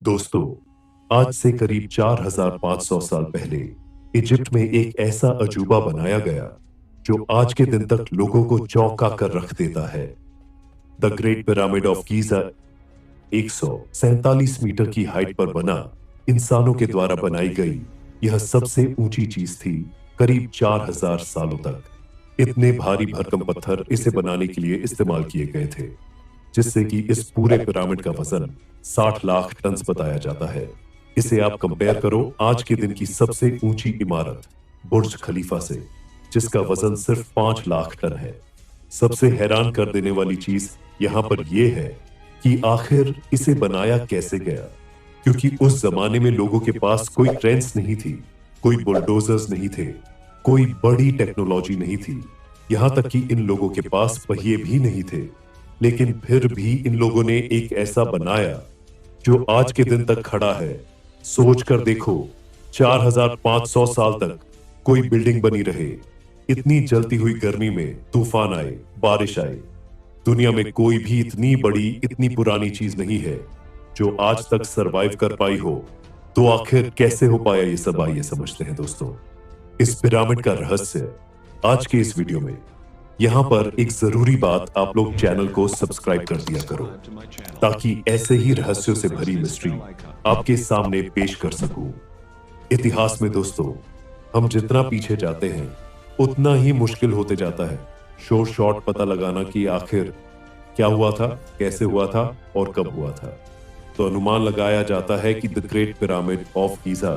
दोस्तों, आज से करीब 4500 साल पहले इजिप्ट में एक ऐसा अजूबा बनाया गया जो आज के दिन तक लोगों को चौंका कर रख देता है। The great pyramid of Giza 147 metre की हाइट पर बना, इंसानों के द्वारा बनाई गई यह सबसे ऊंची चीज थी करीब 4000 सालों तक। इतने भारी भरकम पत्थर इसे बनाने के लिए इस्तेमाल किए गए थे, जिससे कि इस पूरे पिरामिड का वजन 60 लाख टन बताया जाता है। इसे आप कंपेयर करो आज के दिन की सबसे ऊंची इमारत बुर्ज खलीफा से, जिसका वजन सिर्फ 5 लाख टन है। सबसे हैरान कर देने वाली चीज यहाँ पर यह है कि आखिर इसे बनाया कैसे गया, क्योंकि उस जमाने में लोगों के पास कोई क्रेन्स नहीं थी, कोई बुलडोजर्स नहीं थे, कोई बड़ी टेक्नोलॉजी नहीं थी, यहां तक कि इन लोगों के पास पहिए भी नहीं थे। लेकिन फिर भी इन लोगों ने एक ऐसा बनाया जो आज के दिन तक खड़ा है। सोच कर देखो, 4500 साल तक कोई बिल्डिंग बनी रहे, इतनी जलती हुई गर्मी में तूफान आए, बारिश आए, दुनिया में कोई भी इतनी बड़ी, इतनी पुरानी चीज नहीं है जो आज तक सरवाइव कर पाई हो। तो आखिर कैसे हो पाया ये सब, आइए समझते हैं दोस्तों इस पिरामिड का रहस्य आज के इस वीडियो में। यहां पर एक जरूरी बात, आप लोग चैनल को सब्सक्राइब कर दिया करो ताकि ऐसे ही रहस्यों से भरी मिस्ट्री आपके सामने पेश कर सकूं। इतिहास में दोस्तों, हम जितना पीछे जाते हैं उतना ही मुश्किल होते जाता है शोर शॉर्ट पता लगाना कि आखिर क्या हुआ था, कैसे हुआ था और कब हुआ था। तो अनुमान लगाया जाता है कि the great pyramid of Giza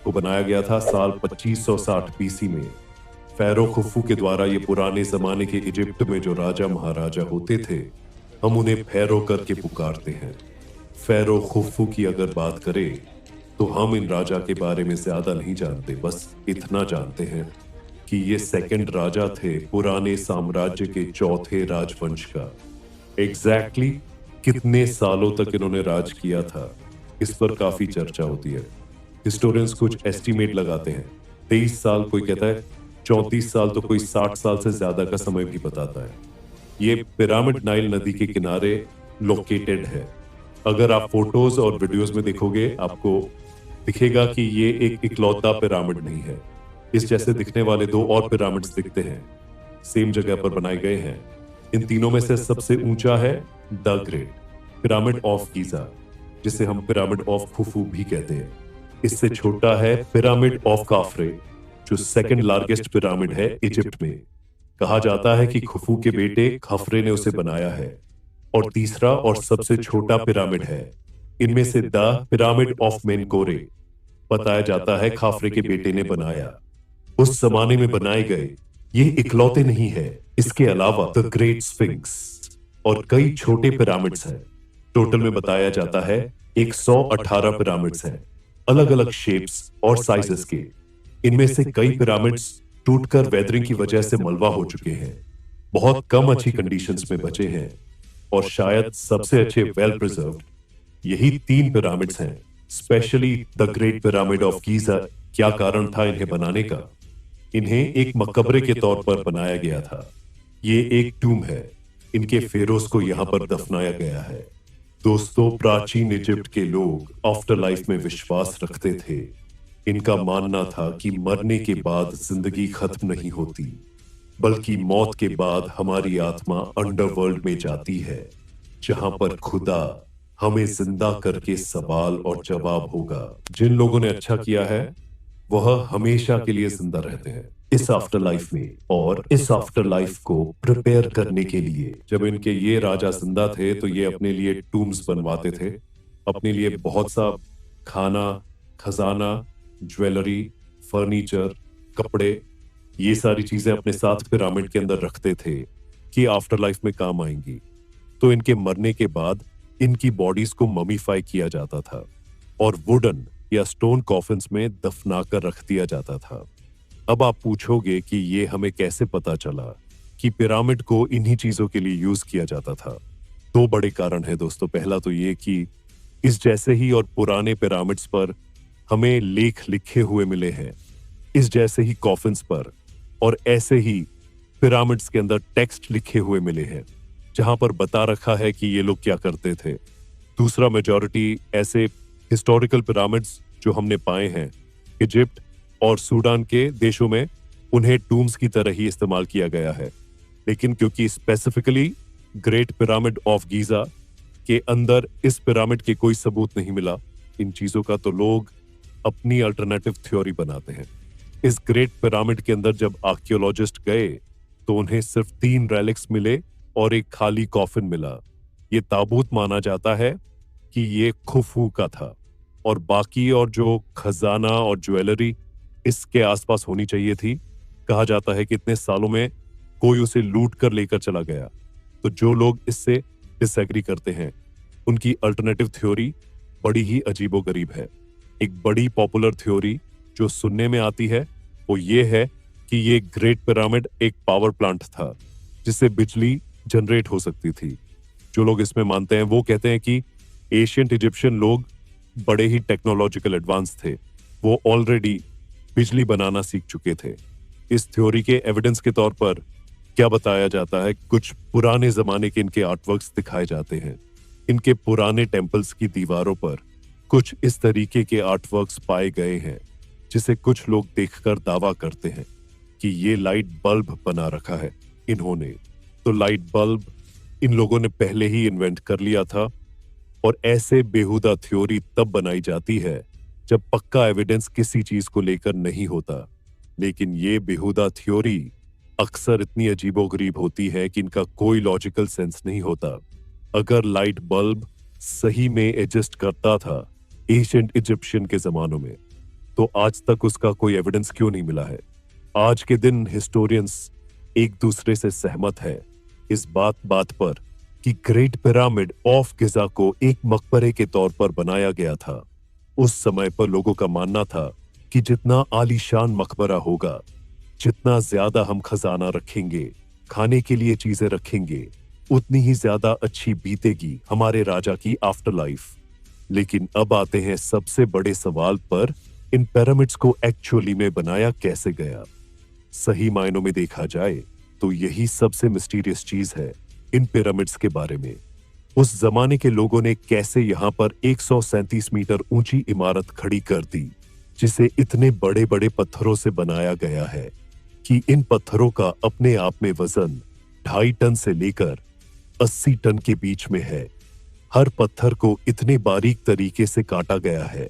को बनाया गया था साल 2560 बीसी में फैरो खुफू के द्वारा। ये पुराने जमाने के इजिप्ट में जो राजा महाराजा होते थे, हम उन्हें फैरो करके पुकारते हैं। फैरो खुफू की अगर बात करें तो हम इन राजा के बारे में ज्यादा नहीं जानते, बस इतना जानते हैं कि ये सेकंड राजा थे पुराने साम्राज्य के चौथे राजवंश का। एग्जैक्टली कितने सालों तक इन्होंने राज किया था, इस पर काफी चर्चा होती है। हिस्टोरियंस कुछ एस्टिमेट लगाते हैं, 23 साल, कोई कहता है 34 साल, तो कोई 60 साल से ज्यादा का समय भी बताता है। ये पिरामिड नाइल नदी के किनारे लोकेटेड है। अगर आप फोटोज और वीडियोस में देखोगे, आपको दिखेगा कि ये एक इकलौता पिरामिड नहीं है। इस जैसे दिखने वाले 2 और पिरामिड्स दिखते हैं, सेम जगह पर बनाए गए हैं। इन तीनों में से सबसे ऊंचा है the great pyramid of Giza, जिसे हम पिरामिड ऑफ खुफू भी कहते हैं। इससे छोटा है पिरामिड ऑफ काफ्रे, जो सेकंड लार्जेस्ट पिरामिड है इजिप्ट में। कहा जाता है कि खुफू के बेटे खफरे ने उसे बनाया है। और तीसरा और सबसे छोटा पिरामिड है इनमें से द पिरामिड ऑफ मेनकोरे, बताया जाता है खाफरे के बेटे ने बनाया। उस जमाने में बनाए गए ये इकलौते नहीं है, इसके अलावा द ग्रेट स्फिंक्स और कई छोटे पिरामिड्स हैं। टोटल में बताया जाता है 118 पिरामिड्स हैं, अलग अलग शेप्स और साइजेस के। इनमें से कई पिरामिड्स टूटकर वेदरिंग की वजह से मलबा हो चुके हैं, बहुत कम अच्छी कंडीशंस में बचे हैं, और शायद सबसे अच्छे वेल प्रिजर्व्ड यही 3 पिरामिड्स हैं, specially the great pyramid of Giza. क्या कारण था इन्हें बनाने का? इन्हें एक मकबरे के तौर पर बनाया गया था। ये एक टूम है, इनके फेरोज को यहां पर दफनाया गया है। दोस्तों, प्राचीन इजिप्ट के लोग आफ्टर लाइफ में विश्वास रखते थे। इनका मानना था कि मरने के बाद जिंदगी खत्म नहीं होती, बल्कि मौत के बाद हमारी आत्मा अंडरवर्ल्ड में जाती है, जहां पर खुदा हमें जिंदा करके सवाल और जवाब होगा। जिन लोगों ने अच्छा किया है वह हमेशा के लिए जिंदा रहते हैं इस आफ्टर लाइफ में। और इस आफ्टर लाइफ को प्रिपेयर करने के लिए जब इनके ये राजा जिंदा थे तो ये अपने लिए टूम्स बनवाते थे, अपने लिए बहुत सा खाना, खजाना, ज्वेलरी, फर्नीचर, कपड़े, ये सारी चीजें अपने साथ पिरामिड के अंदर रखते थे कि आफ्टर लाइफ में काम आएंगी। तो इनके मरने के बाद इनकी बॉडीज को ममीफाई किया जाता था और वुडन या स्टोन कॉफिन्स में दफना कर रख दिया जाता था। अब आप पूछोगे कि ये हमें कैसे पता चला कि पिरामिड को इन्हीं चीजों के लिए यूज किया जाता था? 2 बड़े कारण हैं दोस्तों। पहला तो ये कि इस जैसे ही और पुराने पिरामिड्स पर हमें लेख लिखे हुए मिले हैं, इस जैसे ही कॉफिन्स पर, और ऐसे ही पिरामिड्स के अंदर टेक्स्ट लिखे हुए मिले हैं जहां पर बता रखा है कि ये लोग क्या करते थे। दूसरा, मेजॉरिटी ऐसे हिस्टोरिकल पिरामिड्स जो हमने पाए हैं इजिप्ट और सूडान के देशों में, उन्हें टूम्स की तरह ही इस्तेमाल किया गया है। लेकिन क्योंकि specifically great pyramid of Giza के अंदर इस पिरामिड के कोई सबूत नहीं मिला इन चीजों का, तो लोग अपनी अल्टरनेटिव थ्योरी बनाते हैं। इस ग्रेट पिरामिड के अंदर जब आर्कियोलॉजिस्ट गए तो उन्हें सिर्फ 3 रेलिक्स मिले और एक खाली कॉफिन मिला। ये ताबूत माना जाता है कि ये खुफू का था, और बाकी और जो खजाना और ज्वेलरी इसके आसपास होनी चाहिए थी, कहा जाता है कि इतने सालों में कोई उसे लूट कर लेकर चला गया। तो जो लोग इससे डिसएग्री करते हैं उनकी अल्टरनेटिव थ्योरी बड़ी ही अजीबोगरीब है। एक बड़ी पॉपुलर थ्योरी जो सुनने में आती है वो ये है कि ये ग्रेट पिरामिड एक पावर प्लांट था जिससे बिजली जनरेट हो सकती थी। जो लोग इसमें मानते हैं वो कहते हैं कि एशियंट इजिप्शियन लोग बड़े ही टेक्नोलॉजिकल एडवांस थे, वो ऑलरेडी बिजली बनाना सीख चुके थे। इस थ्योरी के एविडेंस के तौर पर क्या बताया जाता है, कुछ पुराने जमाने के इनके आर्टवर्क्स दिखाए जाते हैं। इनके पुराने टेम्पल्स की दीवारों पर कुछ इस तरीके के आर्टवर्क्स पाए गए हैं जिसे कुछ लोग देखकर दावा करते हैं कि ये लाइट बल्ब बना रखा है इन्होंने। तो लाइट बल्ब इन लोगों ने पहले ही इन्वेंट कर लिया था, और ऐसे बेहुदा थ्योरी तब बनाई जाती है जब पक्का एविडेंस किसी चीज को लेकर नहीं होता। लेकिन ये बेहुदा थ्योरी अक्सर इतनी अजीबोगरीब होती है कि इनका कोई लॉजिकल सेंस नहीं होता। अगर लाइट बल्ब सही में एग्जिस्ट करता था एशियंट इजिप्शियन के जमानों में, तो आज तक उसका कोई एविडेंस क्यों नहीं मिला है? आज के दिन हिस्टोरियंस एक दूसरे से सहमत है इस बात पर कि ग्रेट पिरामिड ऑफ गिजा को एक मकबरे के तौर पर बनाया गया था। उस समय पर लोगों का मानना था कि जितना आलीशान मकबरा होगा, जितना ज्यादा हम खजाना रखेंगे, खाने के लिए चीजें रखेंगे, उतनी ही ज्यादा अच्छी बीतेगी हमारे राजा की आफ्टर लाइफ। लेकिन अब आते हैं सबसे बड़े सवाल पर, इन पिरामिड्स को एक्चुअली में बनाया कैसे गया? सही मायनों में देखा जाए तो यही सबसे मिस्टीरियस चीज है इन पिरामिड्स के बारे में। उस जमाने के लोगों ने कैसे यहां पर 137 मीटर ऊंची इमारत खड़ी कर दी जिसे इतने बड़े बड़े पत्थरों से बनाया गया है कि इन पत्थरों का अपने आप में वजन 2.5 टन से लेकर 80 टन के बीच में है। हर पत्थर को इतने बारीक तरीके से काटा गया है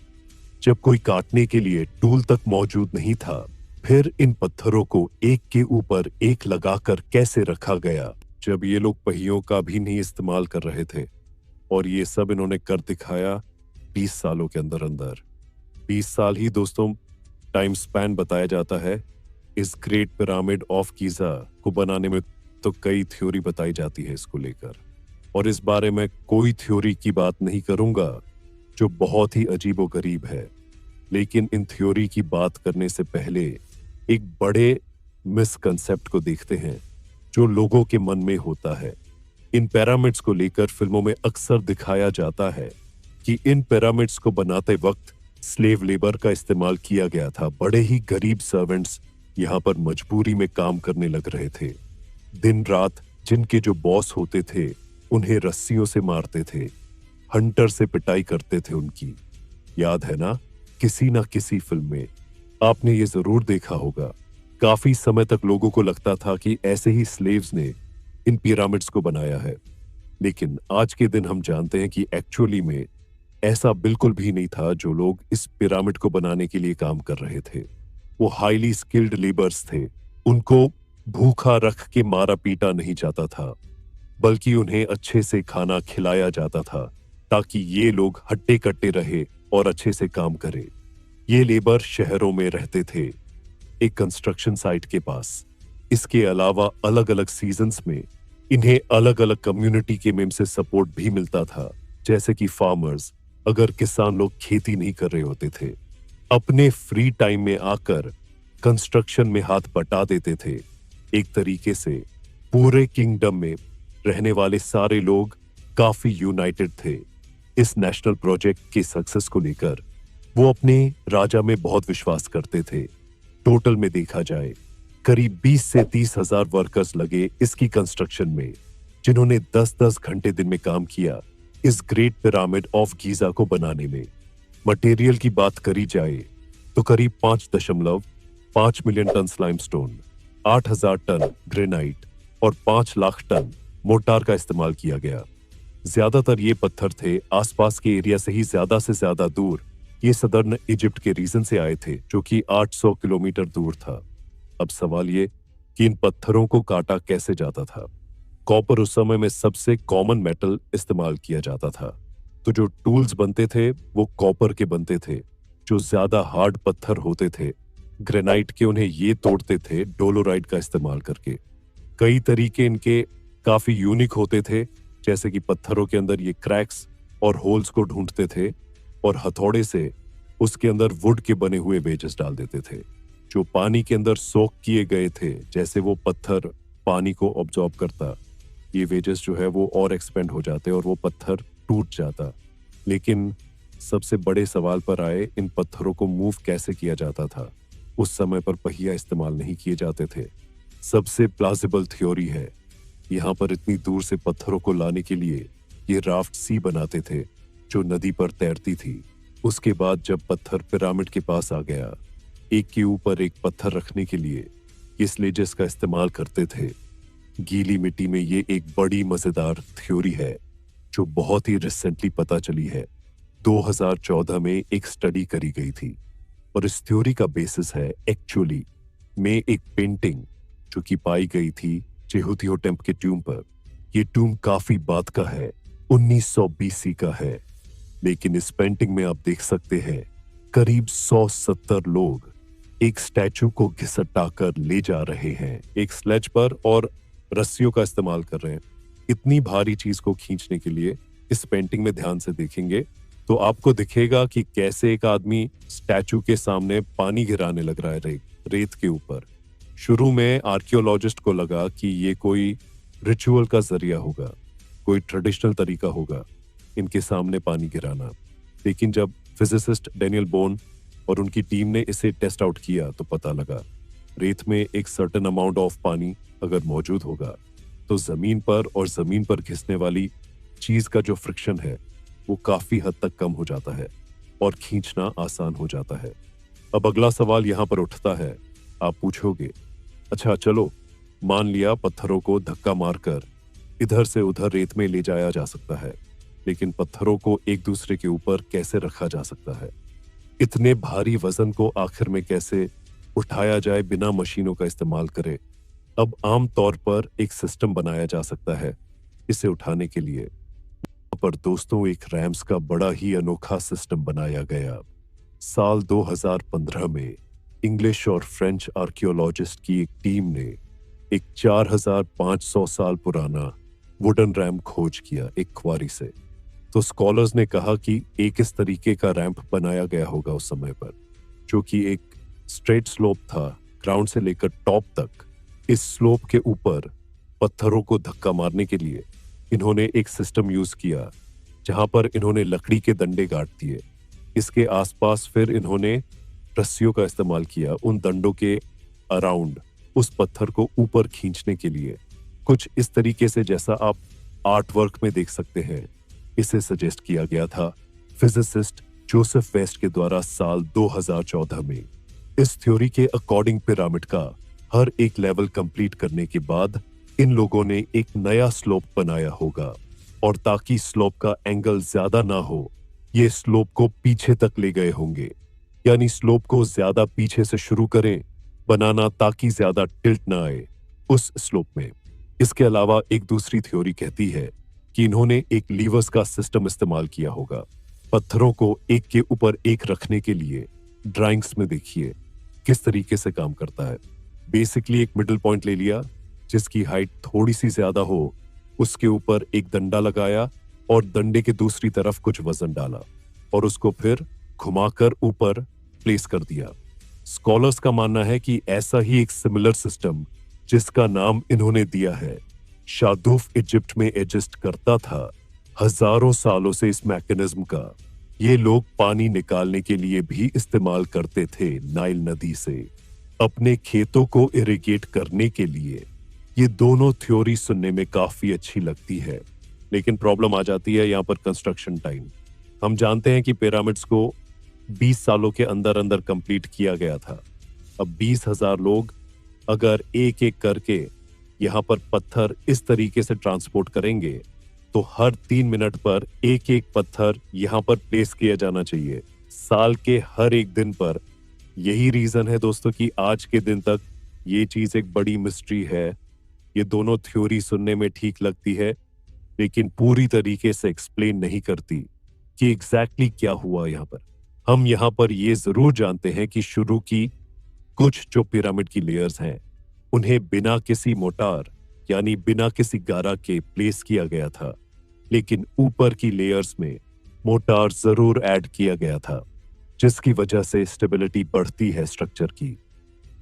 जब कोई काटने के लिए टूल तक मौजूद नहीं था। फिर इन पत्थरों को एक के ऊपर एक लगाकर कैसे रखा गया जब ये लोग पहियों का भी नहीं इस्तेमाल कर रहे थे? और ये सब इन्होंने कर दिखाया 20 सालों के अंदर अंदर। 20 साल ही दोस्तों टाइम स्पैन बताया जाता है इस ग्रेट पिरामिड ऑफ गीजा को बनाने में। तो कई थ्योरी बताई जाती है इसको लेकर, और इस बारे में कोई थ्योरी की बात नहीं करूंगा जो बहुत ही अजीबोगरीब है। लेकिन इन थ्योरी की बात करने से पहले एक बड़े मिसकंसेप्ट को देखते हैं जो लोगों के मन में होता है। इन पिरामिड्स को लेकर फिल्मों में अक्सर दिखाया जाता है कि इन पिरामिड्स को बनाते वक्त स्लेव लेबर का इस्तेमाल किया गया था। बड़े ही गरीब सर्वेंट्स यहां पर मजबूरी में काम करने लग रहे थे। दिन रात जिनके जो बॉस होते थे उन्हें रस्सियों से मारते थे, हंटर से पिटाई करते थे उनकी। याद है ना किसी फिल्म में आपने ये जरूर देखा होगा। काफी समय तक लोगों को लगता था कि ऐसे ही स्लेव्स ने इन पिरामिड्स को बनाया है, लेकिन आज के दिन हम जानते हैं कि एक्चुअली में ऐसा बिल्कुल भी नहीं था। जो लोग इस पिरामिड को बनाने के लिए काम कर रहे थे वो हाईली स्किल्ड लेबर्स थे। उनको भूखा रख के मारा पीटा नहीं जाता था, बल्कि उन्हें अच्छे से खाना खिलाया जाता था ताकि ये लोग हट्टे कट्टे रहे और अच्छे से काम करे। ये लेबर शहरों में रहते थे एक कंस्ट्रक्शन साइट के पास। इसके अलावा अलग अलग सीजन्स में इन्हें अलग अलग कम्युनिटी के मेम से सपोर्ट भी मिलता था, जैसे कि फार्मर्स, अगर किसान लोग खेती नहीं कर रहे होते थे, अपने फ्री टाइम में आकर कंस्ट्रक्शन में हाथ बटा देते थे। एक तरीके से पूरे किंगडम में रहने वाले सारे लोग काफी यूनाइटेड थे इस नेशनल प्रोजेक्ट के सक्सेस को लेकर। वो अपने राजा में बहुत विश्वास करते थे। टोटल में देखा जाए करीब 20 से 30 हजार वर्कर्स लगे इसकी कंस्ट्रक्शन में, जिन्होंने 10-10 घंटे दिन में काम किया इस ग्रेट पिरामिड ऑफ गीजा को बनाने में। मटेरियल की बात करी जाए तो करीब 5.5 मिलियन टन स्लाइमस्टोन, 8,000 टन ग्रेनाइट और 5 लाख टन मोर्टार का इस्तेमाल किया गया। ज्यादातर ये पत्थर थे आसपास के एरिया से ही ज्यादा दूर। ये सदर्न इजिप्ट के रीजन से आए थे जो कि 800 किलोमीटर दूर था। अब सवाल ये कि इन पत्थरों को काटा कैसे जाता था। कॉपर उस समय में सबसे कॉमन मेटल इस्तेमाल किया जाता था, तो जो टूल्स बनते थे वो कॉपर के बनते थे। जो ज्यादा हार्ड पत्थर होते थे ग्रेनाइट के, उन्हें ये तोड़ते थे डोलोराइट का इस्तेमाल करके। कई तरीके इनके काफी यूनिक होते थे, जैसे कि पत्थरों के अंदर ये क्रैक्स और होल्स को ढूंढते थे और हथौड़े से उसके अंदर वुड के बने हुए वेजेस डाल देते थे जो पानी के अंदर सोक किए गए थे। जैसे वो पत्थर पानी को ऑब्जॉर्ब करता, ये वेजेस जो है वो और एक्सपेंड हो जाते और वो पत्थर टूट जाता। लेकिन सबसे बड़े सवाल पर आए, इन पत्थरों को मूव कैसे किया जाता था। उस समय पर पहिया इस्तेमाल नहीं किए जाते थे। सबसे प्लाजिबल थ्योरी है, यहाँ पर इतनी दूर से पत्थरों को लाने के लिए ये राफ्ट सी बनाते थे जो नदी पर तैरती थी। उसके बाद जब पत्थर पिरामिड के पास आ गया, एक के ऊपर एक पत्थर रखने के लिए ये स्लेजेस का इस्तेमाल करते थे। गीली मिट्टी में ये एक बड़ी मजेदार थ्योरी है जो बहुत ही रिसेंटली पता चली है। 2014 में एक स्टडी करी गई थी और इस थ्योरी का बेसिस है एक्चुअली में एक पेंटिंग जो कि पाई गई थी चेहुतियोटेम्प के ट्यूम पर। ये ट्यूम काफी बाद का है, 1900 BC का है, लेकिन इस पेंटिंग में आप देख सकते हैं करीब 170 लोग एक स्टैचू को घिसटाकर ले जा रहे हैं एक स्लेज पर और रस्सियों का इस्तेमाल कर रहे हैं। इतनी भारी चीज को खींचने के लिए इस पेंटिंग में ध्यान से देखेंगे तो आपको दिखेगा कि कैसे एक आदमी स्टैचू के सामने पानी गिराने लग रहा है रेत के ऊपर। शुरू में आर्कियोलॉजिस्ट को लगा कि ये कोई रिचुअल का जरिया होगा, कोई ट्रेडिशनल तरीका होगा इनके सामने पानी गिराना। लेकिन जब फिजिसिस्ट डेनियल बोन और उनकी टीम ने इसे टेस्ट आउट किया तो पता लगा रेत में एक सर्टेन अमाउंट ऑफ पानी अगर मौजूद होगा तो जमीन पर घिसने वाली चीज का जो फ्रिक्शन है वो काफी हद तक कम हो जाता है और खींचना आसान हो जाता है। अब अगला सवाल यहाँ पर उठता है, आप पूछोगे अच्छा चलो मान लिया पत्थरों को धक्का मारकर इधर से उधर रेत में ले जाया जा सकता है, लेकिन पत्थरों को एक दूसरे के ऊपर कैसे रखा जा सकता है। इतने भारी वजन को आखिर में कैसे उठाया जाए बिना मशीनों का इस्तेमाल करे। अब आम तौर पर एक सिस्टम बनाया जा सकता है इसे उठाने के लिए। पर दोस्तों एक रैम्स का बड़ा ही अनोखा सिस्टम बनाया गया। साल 2015 में इंग्लिश और फ्रेंच आर्कियोलॉजिस्ट की एक टीम ने एक 4500 साल पुराना वुडन रैम्प खोज किया एक क्वारी से। तो स्कॉलर्स ने कहा कि एक इस तरीके का रैंप बनाया गया होगा उस समय पर, जो कि एक स्ट्रेट स्लोप था ग्राउंड से लेकर टॉप तक। इस स्लोप के ऊपर पत्थरों को धक्का मारने के लिए इन्होंने एक सिस्टम यूज किया जहां पर इन्होंने लकड़ी के डंडे गाड़ दिए। इसके आसपास फिर इन्होंने रस्सियों का इस्तेमाल किया उन डंडों के अराउंड उस पत्थर को ऊपर खींचने के लिए, कुछ इस तरीके से जैसा आप आर्ट वर्क में देख सकते हैं। इसे सजेस्ट किया गया था फिजिसिस्ट जोसेफ वेस्ट के द्वारा साल 2014 में। इस थ्योरी के अकॉर्डिंग पिरामिड का हर एक लेवल कंप्लीट करने के बाद इन लोगों ने एक नया स्लोप बनाया होगा, और ताकि स्लोप का एंगल ज्यादा ना हो ये स्लोप को पीछे तक ले गए होंगे, यानी स्लोप को ज्यादा पीछे से शुरू करें बनाना ताकि ज्यादा टिल्ट ना आए उस स्लोप में। इसके अलावा एक दूसरी थ्योरी कहती है कि इन्होंने एक लीवर्स का सिस्टम इस्तेमाल किया होगा पत्थरों को एक के ऊपर एक रखने के लिए। ड्राइंग्स में देखिए किस तरीके से काम करता है। बेसिकली एक मिडिल पॉइंट ले लिया जिसकी हाइट थोड़ी सी ज्यादा हो, उसके ऊपर एक डंडा लगाया और डंडे के दूसरी तरफ कुछ वजन डाला और उसको फिर घुमाकर ऊपर प्लेस कर दिया। स्कॉलर्स का मानना है कि ऐसा ही एक सिमिलर सिस्टम जिसका नाम इन्होंने दिया है शादूफ इजिप्ट में एग्जिस्ट करता था हजारों सालों से। इस मैकेनिज्म का ये लोग पानी निकालने के लिए भी इस्तेमाल करते थे नाइल नदी से, अपने खेतों को इरिगेट करने के लिए। ये दोनों थ्योरी सुनने में काफी अच्छी लगती है, लेकिन प्रॉब्लम आ जाती है यहाँ पर कंस्ट्रक्शन टाइम। हम जानते हैं कि पिरामिड्स को 20 सालों के अंदर अंदर कंप्लीट किया गया था। अब 20,000 लोग अगर एक एक करके यहाँ पर पत्थर इस तरीके से ट्रांसपोर्ट करेंगे तो हर 3 मिनट पर एक एक पत्थर यहाँ पर प्लेस किया जाना चाहिए, साल के हर एक दिन पर। यही रीजन है दोस्तों कि आज के दिन तक ये चीज एक बड़ी मिस्ट्री है। ये दोनों थ्योरी सुनने में ठीक लगती है लेकिन पूरी तरीके से एक्सप्लेन नहीं करती कि एग्जैक्टली क्या हुआ यहाँ पर। हम यहाँ पर ये जरूर जानते हैं कि शुरू की कुछ जो पिरामिड की लेयर्स हैं उन्हें बिना किसी मोटार यानी बिना किसी गारा के प्लेस किया गया था, लेकिन ऊपर की लेयर्स में मोटार जरूर ऐड किया गया था, जिसकी वजह से स्टेबिलिटी बढ़ती है स्ट्रक्चर की।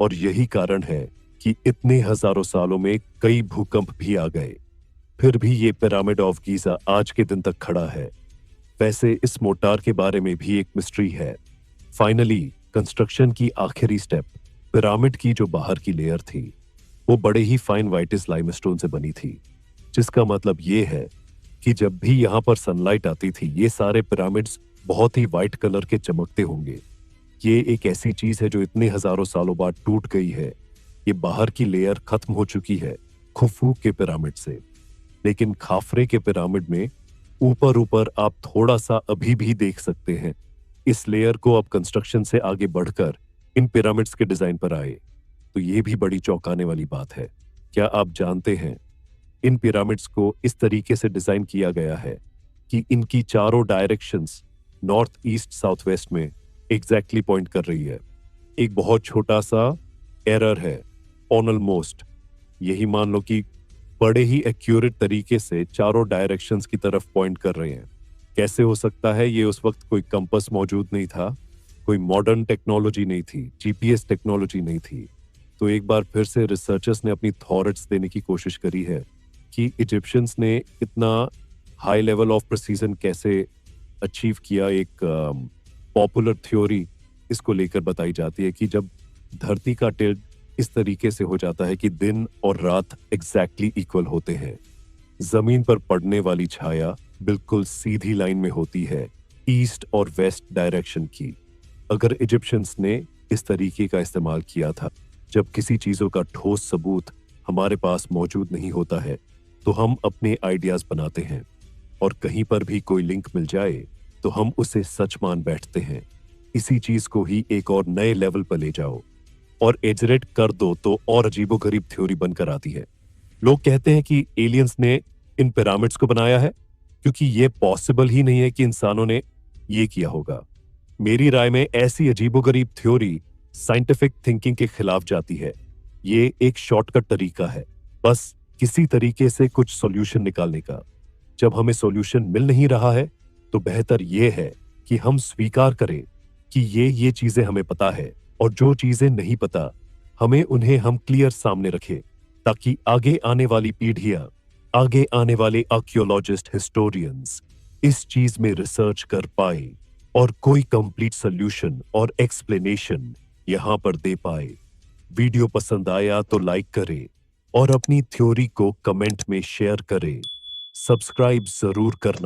और यही कारण है कि इतने हजारों सालों में कई भूकंप भी आ गए, फिर भी ये पिरामिड ऑफ गीजा आज के दिन तक खड़ा है। वैसे इस मोटार के बारे में भी एक मिस्ट्री है। फाइनली कंस्ट्रक्शन की आखिरी स्टेप, पिरामिड की जो बाहर की लेयर थी वो बड़े ही फाइन वाइटिस लाइमस्टोन से बनी थी, जिसका मतलब ये है कि जब भी यहाँ पर सनलाइट आती थी ये सारे पिरामिड्स बहुत ही वाइट कलर के चमकते होंगे। ये एक ऐसी चीज है जो इतने हजारों सालों बाद टूट गई है। ये बाहर की लेयर खत्म हो चुकी है खुफू के पिरामिड से, लेकिन खाफरे के पिरामिड में ऊपर ऊपर आप थोड़ा सा अभी भी देख सकते हैं। इस लेयर को अब कंस्ट्रक्शन से आगे बढ़कर इन पिरामिड्स के डिजाइन पर आए तो ये भी बड़ी चौंकाने वाली बात है। क्या आप जानते हैं इन पिरामिड्स को इस तरीके से डिजाइन किया गया है कि इनकी चारों directions north east south west में एग्जैक्टली पॉइंट कर रही है। एक बहुत छोटा सा एरर है ऑलमोस्ट, यही मान लो कि बड़े ही एक्यूरेट तरीके से चारों डायरेक्शंस की तरफ पॉइंट कर रहे हैं। कैसे हो सकता है? ये उस वक्त कोई कंपास मौजूद नहीं था, कोई मॉडर्न टेक्नोलॉजी नहीं थी, जीपीएस टेक्नोलॉजी नहीं थी। तो एक बार फिर से रिसर्चर्स ने अपनी थॉट्स देने की कोशिश करी है कि इजिप्शियंस ने इतना हाई लेवल ऑफ प्रिसीजन कैसे अचीव किया। एक पॉपुलर थ्योरी इसको लेकर बताई जाती है कि जब धरती का टिल्ट इस तरीके से हो जाता है कि दिन और रात एग्जैक्टली इक्वल होते हैं, जमीन पर पड़ने वाली छाया बिल्कुल सीधी लाइन में होती है ईस्ट और वेस्ट डायरेक्शन की। अगर इजिप्शियंस ने इस तरीके का इस्तेमाल किया था, जब किसी चीजों का ठोस सबूत हमारे पास मौजूद नहीं होता है तो हम अपने आइडियाज बनाते हैं, और कहीं पर भी कोई लिंक मिल जाए तो हम उसे सच मान बैठते हैं। इसी चीज को ही एक और नए लेवल पर ले जाओ और एजरेट कर दो तो और अजीबोगरीब थ्योरी बनकर आती है। लोग कहते हैं कि एलियंस ने इन पिरामिड्स को बनाया है, क्योंकि ये पॉसिबल ही नहीं है कि इंसानों ने ये किया होगा। मेरी राय में ऐसी अजीबोगरीब थ्योरी साइंटिफिक थिंकिंग के खिलाफ जाती है। ये एक शॉर्टकट तरीका है बस किसी तरीके से कुछ सॉल्यूशन निकालने का। जब हमें सॉल्यूशन मिल नहीं रहा है तो बेहतर यह है कि हम स्वीकार करें कि ये चीजें हमें पता है, और जो चीजें नहीं पता हमें उन्हें हम क्लियर सामने रखें, ताकि आगे आने वाली पीढ़ियां, आगे आने वाले आर्कियोलॉजिस्ट, हिस्टोरियंस इस चीज में रिसर्च कर पाए और कोई कंप्लीट सॉल्यूशन और एक्सप्लेनेशन यहां पर दे पाए। वीडियो पसंद आया तो लाइक करें और अपनी थ्योरी को कमेंट में शेयर करें। सब्सक्राइब जरूर करना।